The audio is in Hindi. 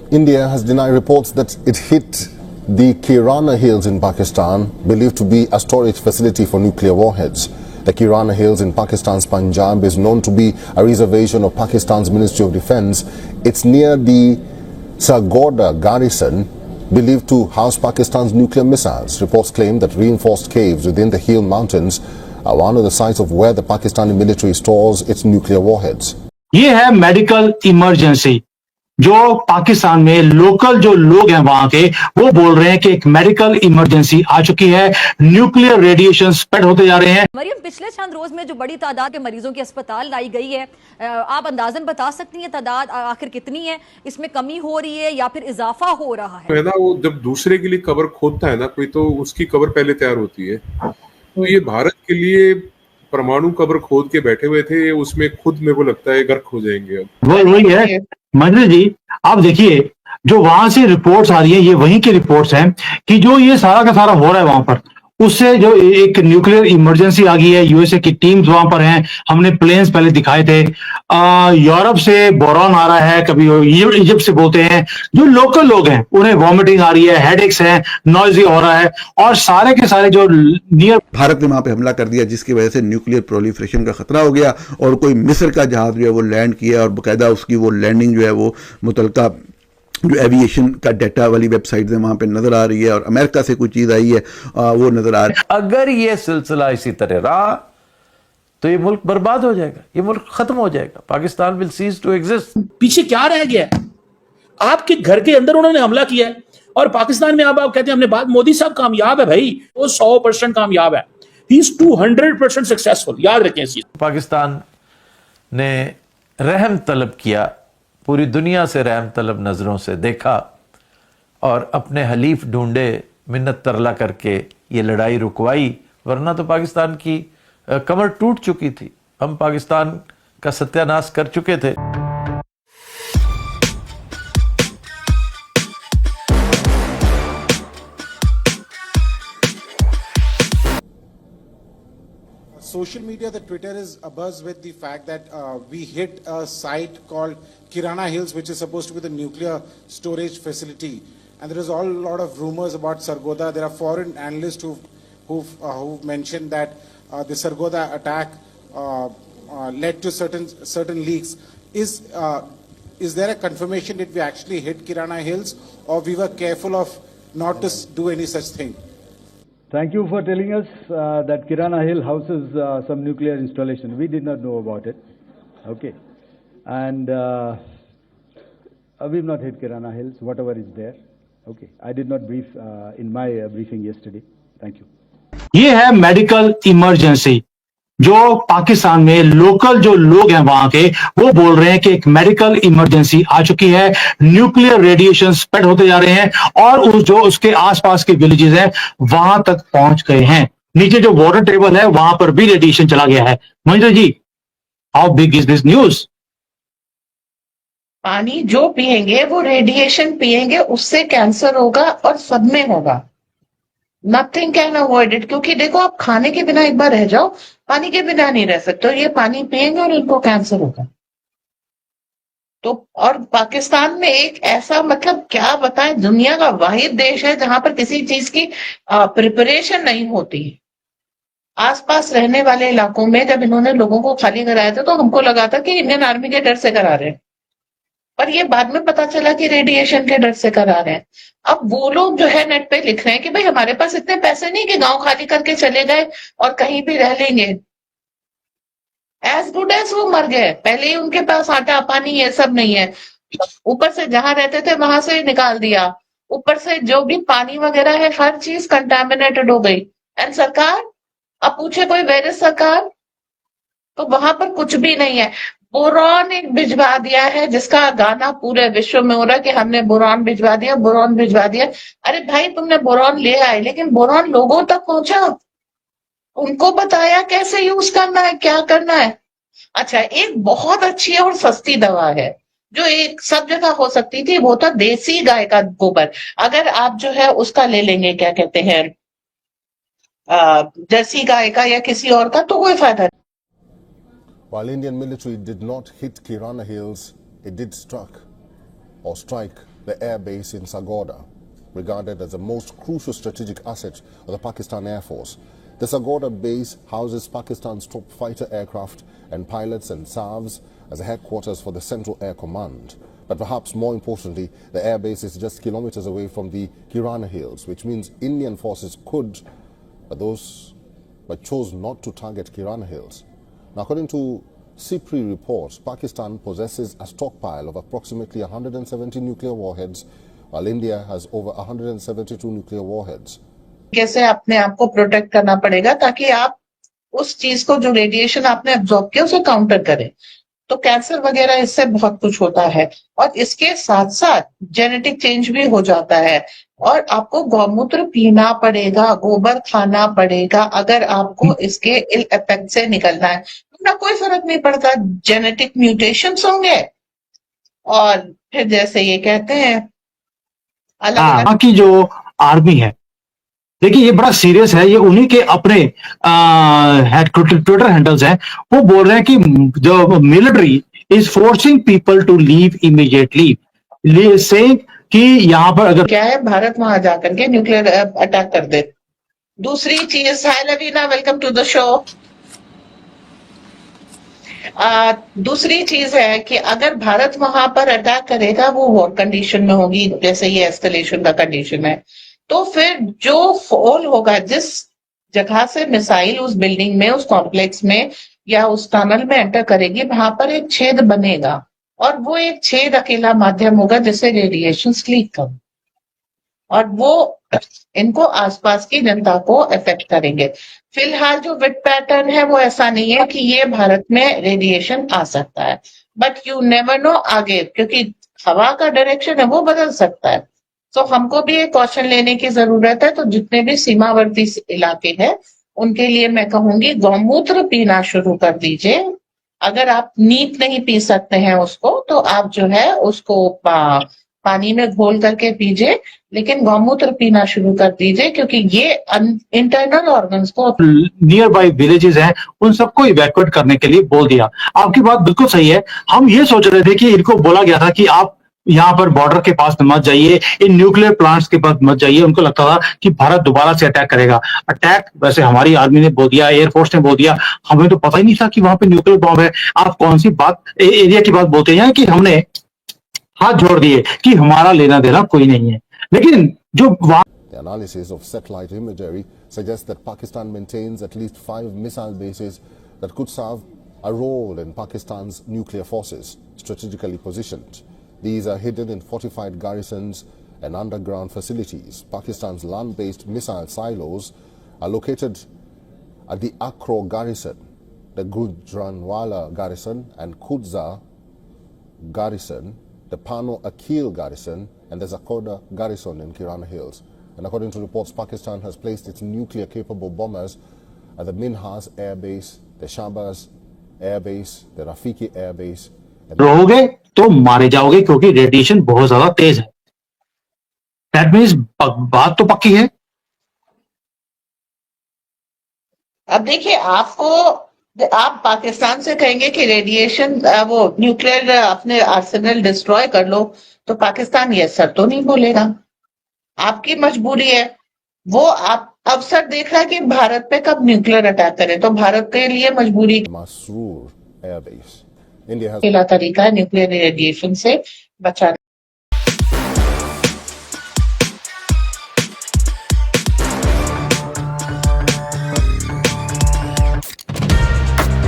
India has denied reports that it hit the Kirana Hills in Pakistan, believed to be a storage facility for nuclear warheads. The Kirana Hills in Pakistan's Punjab is known to be a reservation of Pakistan's Ministry of Defense. It's near the Sargodha garrison, believed to house Pakistan's nuclear missiles. Reports claim that reinforced caves within the Hill Mountains are one of the sites of where the Pakistani military stores its nuclear warheads. ये है मेडिकल इमरजेंसी जो पाकिस्तान में लोकल जो लोग हैं वहां के वो बोल रहे हैं कि एक मेडिकल इमरजेंसी आ चुकी है, न्यूक्लियर रेडिएशन स्प्रेड होते जा रहे हैं। मरियम, पिछले चंद रोज में जो बड़ी तादाद के मरीजों की अस्पताल लाई गई है, आप अंदाजन बता सकती हैं तादाद आखिर कितनी है? इसमें कमी हो रही है या फिर इजाफा हो रहा है? ना वो जब दूसरे के लिए कब्र खोदता है ना कोई, तो उसकी कब्र पहले तैयार होती है। तो ये भारत के लिए परमाणु कब्र खोद के बैठे हुए थे, उसमें खुद मेरे को लगता है गर्क हो जाएंगे। अब वही है मंजरी जी, आप देखिए जो वहां से रिपोर्ट्स आ रही है, ये वहीं की रिपोर्ट्स हैं कि जो ये सारा का सारा हो रहा है वहां पर, उससे जो एक न्यूक्लियर इमरजेंसी आ गई है। यूएसए की टीम्स वहां पर हैं, हमने प्लेन्स पहले दिखाए थे। यूरोप से बोरॉन आ रहा है, कभी इजिप्ट से बोलते हैं। जो लोकल लोग हैं उन्हें वॉमिटिंग आ रही है, हेडेक्स है, नॉइजी हो रहा है, और सारे के सारे जो नियर भारत ने वहां पे हमला कर दिया, जिसकी वजह से न्यूक्लियर प्रोलिफरेशन का खतरा हो गया और कोई मिस्र का जहाज जो है वो लैंड किया और बाकायदा उसकी वो लैंडिंग जो है वो मुतलका जो एविएशन का डाटा वाली वेबसाइट है वहां पे नजर आ रही है, और अमेरिका से कोई चीज आई है वो नजर आ रही है। अगर ये सिलसिला इसी तरह रहा तो ये मुल्क बर्बाद हो जाएगा, ये मुल्क खत्म हो जाएगा। Pakistan will cease to exist. पीछे क्या रह गया? आपके घर के अंदर उन्होंने हमला किया है और पाकिस्तान में आप कहते हैं हमने बात। मोदी साहब कामयाब है भाई, वो 100% कामयाब है। ही इज 200% सक्सेसफुल, याद रखें इस चीज। पाकिस्तान ने रहम तलब किया, पूरी दुनिया से रहम तलब नजरों से देखा और अपने हलीफ ढूंढे, मिन्नत तरला करके ये लड़ाई रुकवाई, वरना तो पाकिस्तान की कमर टूट चुकी थी। हम पाकिस्तान का सत्यानाश कर चुके थे। Social media, the Twitter is abuzz with the fact that we hit a site called Kirana Hills, which is supposed to be the nuclear storage facility, and there is a lot of rumors about Sargodha. There are foreign analysts who've mentioned that the Sargodha attack led to certain leaks. Is there a confirmation that we actually hit Kirana Hills, or we were careful of not to do any such thing? Thank you for telling us that Kirana Hill houses some nuclear installation. We did not know about it. Okay. And we've not hit Kirana Hills, whatever is there. Okay. I did not brief in my briefing yesterday. Thank you. ये है मेडिकल इमरजेंसी जो पाकिस्तान में लोकल जो लोग हैं वहां के वो बोल रहे हैं कि एक मेडिकल इमरजेंसी आ चुकी है, न्यूक्लियर रेडिएशन स्प्रेड होते जा रहे हैं और जो उसके आसपास के विलेजेस हैं वहां तक पहुंच गए हैं। नीचे जो वाटर टेबल है वहां पर भी रेडिएशन चला गया है। Mahendra ji, how big is this news? पानी जो पिएंगे वो रेडिएशन पिएंगे, उससे कैंसर होगा और सब में होगा। Nothing can avoid it. क्योंकि देखो, आप खाने के बिना एक बार रह जाओ, पानी के बिना नहीं रह सकते। ये पानी पिएंगे और इनको कैंसर होगा। तो और पाकिस्तान में एक ऐसा, मतलब क्या बताएं, दुनिया का वाहिद देश है जहां पर किसी चीज की प्रिपरेशन नहीं होती। आसपास रहने वाले इलाकों में जब इन्होंने लोगों को खाली कराया था तो हमको लगा था कि इंडियन आर्मी के डर से करा रहे हैं, पर ये बाद में पता चला कि रेडिएशन के डर से करा रहे हैं। अब वो लोग जो है नेट पे लिख रहे हैं कि भाई हमारे पास इतने पैसे नहीं कि गांव खाली करके चले गए और कहीं भी रह लेंगे। एज गुड एज वो मर गए, पहले ही उनके पास आटा पानी ये सब नहीं है। ऊपर से जहां रहते थे वहां से निकाल दिया, ऊपर से जो भी पानी वगैरह है हर चीज कंटामिनेटेड हो गई। एंड सरकार, अब पूछे कोई वेर इज सरकार, तो वहां पर कुछ भी नहीं है। बोरॉन एक भिजवा दिया है जिसका गाना पूरे विश्व में हो रहा है कि हमने बोरॉन भिजवा दिया, बोरॉन भिजवा दिया। अरे भाई, तुमने बोरॉन ले आए, लेकिन बोरॉन लोगों तक पहुंचा, उनको बताया कैसे यूज करना है, क्या करना है। अच्छा, एक बहुत अच्छी और सस्ती दवा है जो एक सब जगह हो सकती थी, वो था देसी गाय का गोबर। अगर आप जो है उसका ले लेंगे, क्या कहते हैं, जर्सी गाय का या किसी और का, तो कोई फायदा नहीं। While Indian military did not hit Kirana Hills, it did strike the air base in Sargodha, regarded as the most crucial strategic asset of the Pakistan Air Force. The Sargodha base houses Pakistan's top fighter aircraft and pilots and serves as a headquarters for the Central Air Command. But perhaps more importantly, the air base is just kilometers away from the Kirana Hills, which means Indian forces could, but chose not to target Kirana Hills. Now, according to CIPRI reports, Pakistan possesses a stockpile of approximately 170 nuclear warheads, while India has over 172 nuclear warheads. कैसे अपने आप को प्रोटेक्ट करना पड़ेगा ताकि आप उस चीज को जो रेडिएशन आपने एब्जॉर्ब किया उसे काउंटर करें। तो कैंसर वगैरह इससे बहुत कुछ होता है और इसके साथ साथ जेनेटिक चेंज भी हो जाता है और आपको गौमूत्र पीना पड़ेगा, गोबर खाना पड़ेगा अगर आपको इसके इल इफेक्ट से निकलना है। ना कोई फर्क नहीं पड़ता, जेनेटिक म्यूटेशंस होंगे और फिर जैसे ये कहते हैं अलग की जो आर्मी है, देखिए ये बड़ा सीरियस है। ये उन्हीं के अपने ट्विटर हैंडल्स हैं, वो बोल रहे हैं कि जो military is forcing people to leave immediately, से कि यहाँ पर अगर क्या है भारत वहां जाकर के न्यूक्लियर अटैक कर दे। दूसरी चीज, hi Lavina, welcome to the show. दूसरी चीज है कि अगर भारत वहां पर अटैक करेगा वो वॉर कंडीशन में होगी, जैसे ये एस्केलेशन का कंडीशन है, तो फिर जो फॉल होगा, जिस जगह से मिसाइल उस बिल्डिंग में, उस कॉम्प्लेक्स में या उस टनल में एंटर करेगी, वहां पर एक छेद बनेगा और वो एक छेद अकेला माध्यम होगा जिससे रेडिएशन लीक कर और वो इनको आसपास की जनता को अफेक्ट करेंगे। फिलहाल जो विट पैटर्न है वो ऐसा नहीं है कि ये भारत में रेडिएशन आ सकता है, बट यू नेवर नो आगे, क्योंकि हवा का डायरेक्शन है वो बदल सकता है। तो हमको भी एक कॉशन लेने की जरूरत है। तो जितने भी सीमावर्ती इलाके हैं उनके लिए मैं कहूंगी गौमूत्र पीना शुरू कर दीजिए। अगर आप नीट नहीं पी सकते हैं उसको, तो आप जो है उसको पानी में घोल करके पीजिए, लेकिन गौमूत्र पीना शुरू कर दीजिए क्योंकि ये इंटरनल ऑर्गन्स को, नियर बाई विलेजेस हैं, उन सबको इवैक्यूएट करने के लिए बोल दिया। आपकी बात बिल्कुल सही है। हम ये सोच रहे थे कि इनको बोला गया था कि आप यहाँ पर बॉर्डर के पास मत जाइए, इन न्यूक्लियर प्लांट्स के पास मत जाइए। उनको लगता था कि भारत दोबारा से अटैक करेगा। अटैक वैसे हमारी आर्मी ने बोल दिया, एयरफोर्स ने बोल दिया, हमें तो पता ही नहीं था कि वहां पे न्यूक्लियर बॉम्ब है। आप कौन सी बात एरिया की बात बोलते हैं कि हमने हाथ जोड़ दिए कि हमारा लेना देना कोई नहीं है, लेकिन जो The analysis of satellite imagery suggests that Pakistan maintains at least 5 missile bases that could serve a role in Pakistan's nuclear forces, strategically positioned. These are hidden in fortified garrisons and underground facilities. Pakistan's land-based missile silos are located at the Akro garrison, the Gujranwala garrison and Kudza garrison, the Pano Akil garrison and the Zakoda garrison in Kirana Hills. And according to reports, Pakistan has placed its nuclear-capable bombers at the Minhas Air Base, the Shahbaz Air Base, the Rafiki Air Base. रहोगे तो मारे जाओगे क्योंकि रेडिएशन बहुत ज्यादा तेज है। दैट मीन्स बात तो पक्की है। अब देखिए, आप पाकिस्तान से कहेंगे कि रेडिएशन वो न्यूक्लियर अपने आर्सेनल डिस्ट्रॉय कर लो, तो पाकिस्तान ये सर तो नहीं बोलेगा। आपकी मजबूरी है। वो आप अवसर देख रहा है कि भारत पे कब न्यूक्लियर अटैक करें, तो भारत के लिए मजबूरी Masroor Air Base. India has अकेला तरीका है न्यूक्लियर रेडिएशन से बचाने